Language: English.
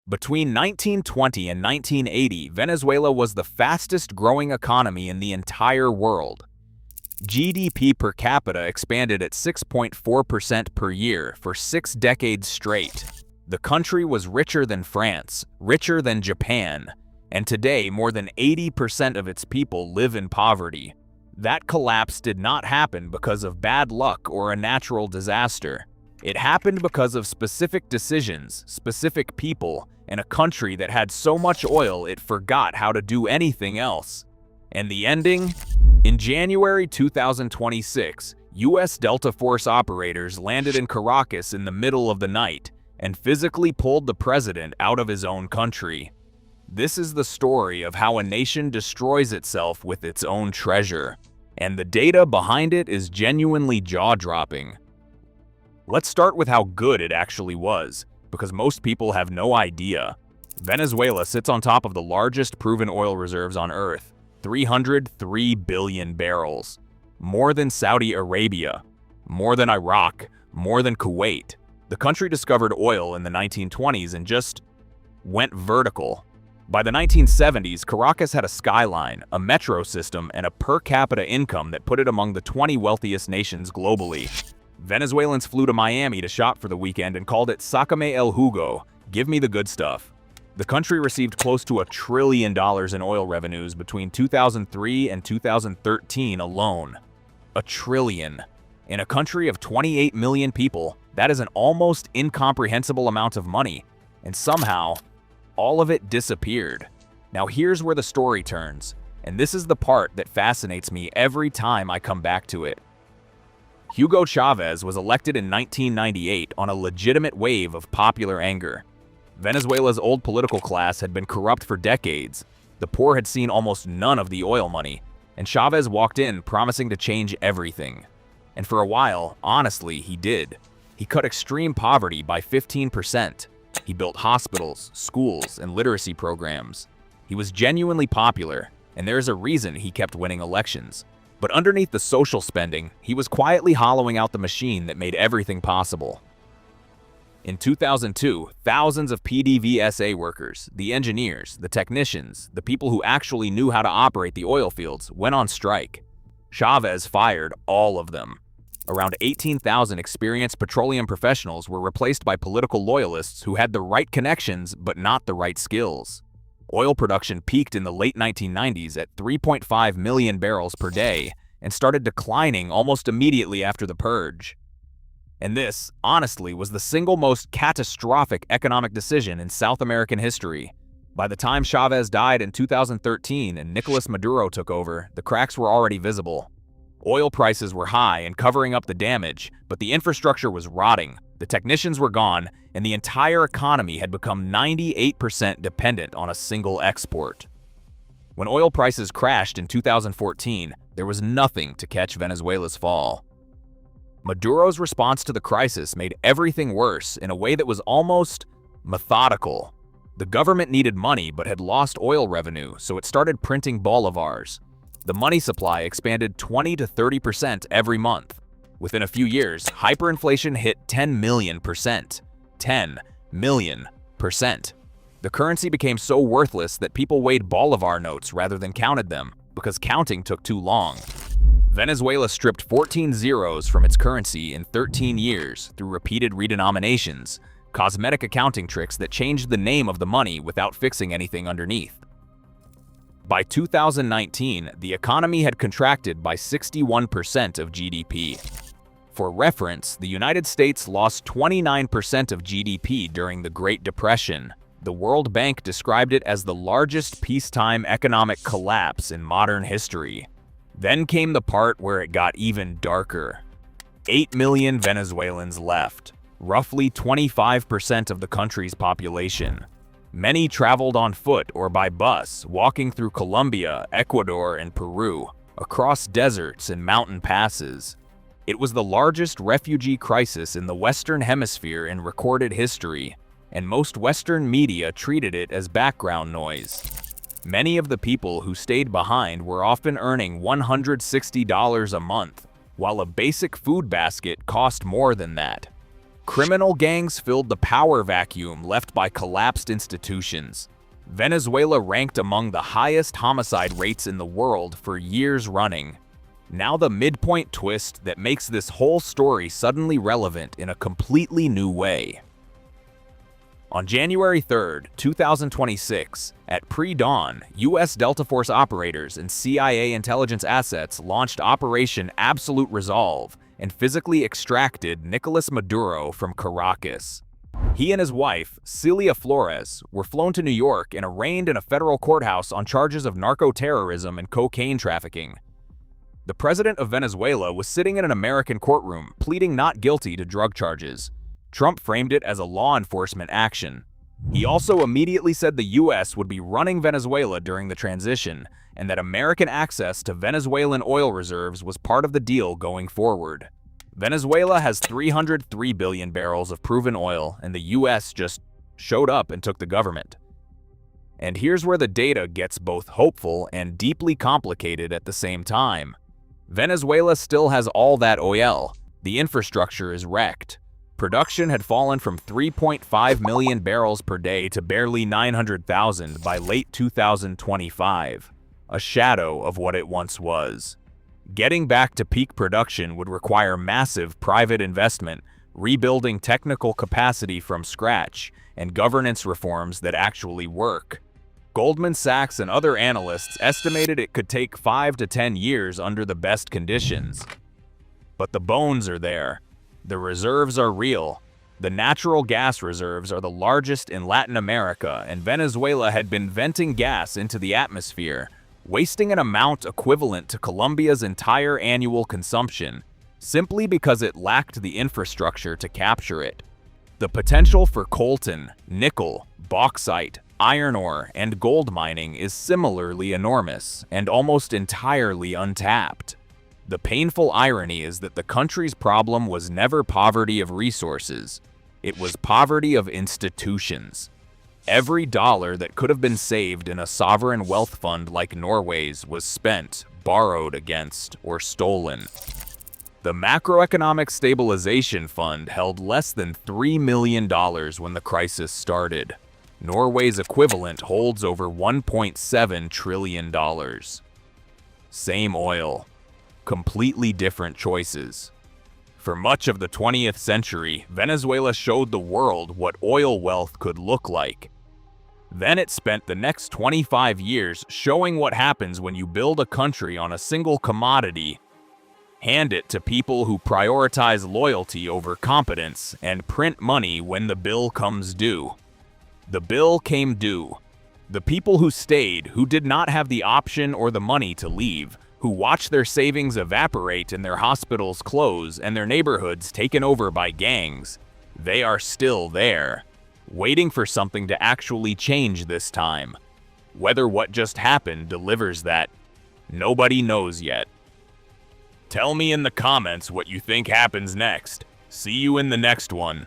Between 1920 and 1980, Venezuela was the fastest growing economy in the entire world. GDP per capita expanded at 6.4% per year for 6 decades straight. The country was richer than France, richer than Japan, and today more than 80% of its people live in poverty. That collapse did not happen because of bad luck or a natural disaster. It happened because of specific decisions, specific people, and a country that had so much oil it forgot how to do anything else. And the ending? In January 2026, U.S. Delta Force operators landed in Caracas in the middle of the night and physically pulled the president out of his own country. This is the story of how a nation destroys itself with its own treasure, and the data behind it is genuinely jaw-dropping. Let's start with how good it actually was, because most people have no idea. Venezuela sits on top of the largest proven oil reserves on Earth, 303 billion barrels. More than Saudi Arabia, more than Iraq, more than Kuwait. The country discovered oil in the 1920s and just went vertical. By the 1970s, Caracas had a skyline, a metro system, and a per capita income that put it among the 20 wealthiest nations globally. Venezuelans flew to Miami to shop for the weekend and called it Sácame el jugo, give me the good stuff. The country received close to $1 trillion in oil revenues between 2003 and 2013 alone. $1 trillion. In a country of 28 million people, that is an almost incomprehensible amount of money, and somehow, all of it disappeared. Now here's where the story turns, and this is the part that fascinates me every time I come back to it. Hugo Chavez was elected in 1998 on a legitimate wave of popular anger. Venezuela's old political class had been corrupt for decades. The poor had seen almost none of the oil money, and Chavez walked in promising to change everything. And for a while, honestly, he did. He cut extreme poverty by 15%. He built hospitals, schools, and literacy programs. He was genuinely popular, and there's a reason he kept winning elections. But underneath the social spending, he was quietly hollowing out the machine that made everything possible. In 2002, thousands of PDVSA workers, the engineers, the technicians, the people who actually knew how to operate the oil fields, went on strike. Chavez fired all of them. Around 18,000 experienced petroleum professionals were replaced by political loyalists who had the right connections but not the right skills. Oil production peaked in the late 1990s at 3.5 million barrels per day and started declining almost immediately after the purge. And this, honestly, was the single most catastrophic economic decision in South American history. By the time Chavez died in 2013 and Nicolas Maduro took over, the cracks were already visible. Oil prices were high and covering up the damage, but the infrastructure was rotting, the technicians were gone, and the entire economy had become 98% dependent on a single export. When oil prices crashed in 2014, there was nothing to catch Venezuela's fall. Maduro's response to the crisis made everything worse in a way that was almost methodical. The government needed money but had lost oil revenue, so it started printing bolivars. The money supply expanded 20 to 30% every month. Within a few years, hyperinflation hit 10 million%. 10 million%. The currency became so worthless that people weighed bolivar notes rather than counted them, because counting took too long. Venezuela stripped 14 zeros from its currency in 13 years through repeated redenominations, cosmetic accounting tricks that changed the name of the money without fixing anything underneath. By 2019, the economy had contracted by 61% of GDP. For reference, the United States lost 29% of GDP during the Great Depression. The World Bank described it as the largest peacetime economic collapse in modern history. Then came the part where it got even darker. 8 million Venezuelans left, roughly 25% of the country's population. Many traveled on foot or by bus, walking through Colombia, Ecuador, and Peru, across deserts and mountain passes. It was the largest refugee crisis in the Western Hemisphere in recorded history, and most Western media treated it as background noise. Many of the people who stayed behind were often earning $160 a month, while a basic food basket cost more than that. Criminal gangs filled the power vacuum left by collapsed institutions. Venezuela ranked among the highest homicide rates in the world for years running. Now the midpoint twist that makes this whole story suddenly relevant in a completely new way. On January 3, 2026, at pre-dawn, U.S. Delta Force operators and CIA intelligence assets launched Operation Absolute Resolve and physically extracted Nicolas Maduro from Caracas. He and his wife, Celia Flores, were flown to New York and arraigned in a federal courthouse on charges of narco-terrorism and cocaine trafficking. The president of Venezuela was sitting in an American courtroom, pleading not guilty to drug charges. Trump framed it as a law enforcement action. He also immediately said the U.S. would be running Venezuela during the transition, and that American access to Venezuelan oil reserves was part of the deal going forward. Venezuela has 303 billion barrels of proven oil, and the U.S. just showed up and took the government. And here's where the data gets both hopeful and deeply complicated at the same time. Venezuela still has all that oil. The infrastructure is wrecked. Production had fallen from 3.5 million barrels per day to barely 900,000 by late 2025, a shadow of what it once was. Getting back to peak production would require massive private investment, rebuilding technical capacity from scratch, and governance reforms that actually work. Goldman Sachs and other analysts estimated it could take 5 to 10 years under the best conditions. But the bones are there. The reserves are real. The natural gas reserves are the largest in Latin America, and Venezuela had been venting gas into the atmosphere, wasting an amount equivalent to Colombia's entire annual consumption, simply because it lacked the infrastructure to capture it. The potential for coltan, nickel, bauxite, iron ore, and gold mining is similarly enormous and almost entirely untapped. The painful irony is that the country's problem was never poverty of resources. It was poverty of institutions. Every dollar that could have been saved in a sovereign wealth fund like Norway's was spent, borrowed against, or stolen. The Macroeconomic Stabilization Fund held less than $3 million when the crisis started. Norway's equivalent holds over $1.7 trillion. Same oil. Completely different choices. For much of the 20th century, Venezuela showed the world what oil wealth could look like. Then it spent the next 25 years showing what happens when you build a country on a single commodity, hand it to people who prioritize loyalty over competence, and print money when the bill comes due. The bill came due. The people who stayed, who did not have the option or the money to leave, who watched their savings evaporate and their hospitals close and their neighborhoods taken over by gangs, they are still there, waiting for something to actually change this time. Whether what just happened delivers that, nobody knows yet. Tell me in the comments what you think happens next. See you in the next one.